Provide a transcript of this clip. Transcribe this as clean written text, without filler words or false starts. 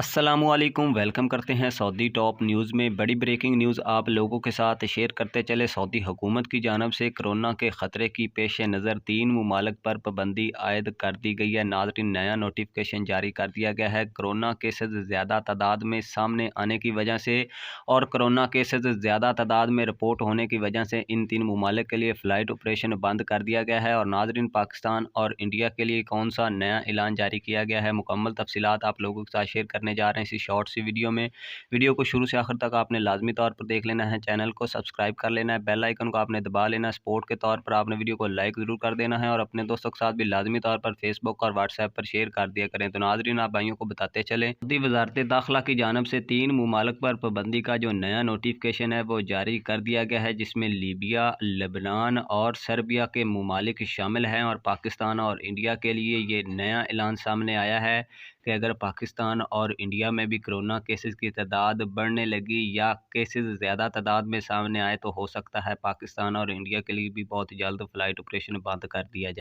अस्सलामुअलैकुम वेलकम करते हैं सऊदी टॉप न्यूज़ में। बड़ी ब्रेकिंग न्यूज़ आप लोगों के साथ शेयर करते चले। सऊदी हुकूमत की जानिब से कोरोना के ख़तरे की पेश नज़र 3 ममालिक पर पाबंदी आयद कर दी गई है। नाज़रीन, नया नोटिफिकेशन जारी कर दिया गया है। कोरोना केसेस ज़्यादा तादाद में सामने आने की वजह से और कोरोना केसेस ज़्यादा तादाद में रिपोर्ट होने की वजह से इन 3 ममालिक के लिए फ़्लाइट ऑपरेशन बंद कर दिया गया है। और नाज़रीन, पाकिस्तान और इंडिया के लिए कौन सा नया ऐलान जारी किया गया है, मुकम्मल तफसीलात आप लोगों के साथ शेयर करने जा रहे हैं इसी शॉर्ट सी वीडियो में। वीडियो को शुरू से आखिर तक आपने लाजमी तौर पर देख लेना है। चैनल को सब्सक्राइब कर लेना है, बेल आइकन को आपने दबा लेना है। सपोर्ट के तौर पर आपने वीडियो को लाइक ज़रूर कर देना है और अपने दोस्तों के साथ भी लाजमी तौर पर फेसबुक और व्हाट्सएप पर शेयर कर दिया करें। तो नाज़रीन, आप भाइयों को बताते चलें, सऊदी वज़ारत दाखिला की जानिब से 3 ममालिक पर पाबंदी का जो नया नोटिफिकेशन है वो जारी कर दिया गया है, जिसमें लीबिया, लेबनान और सर्बिया के ममालिक शामिल हैं। और पाकिस्तान और इंडिया के लिए ये नया ऐलान सामने आया है कि अगर पाकिस्तान और इंडिया में भी कोरोना केसेस की तादाद बढ़ने लगी या केसेस ज़्यादा तादाद में सामने आए तो हो सकता है पाकिस्तान और इंडिया के लिए भी बहुत जल्द फ़्लाइट ऑपरेशन बंद कर दिया जाए।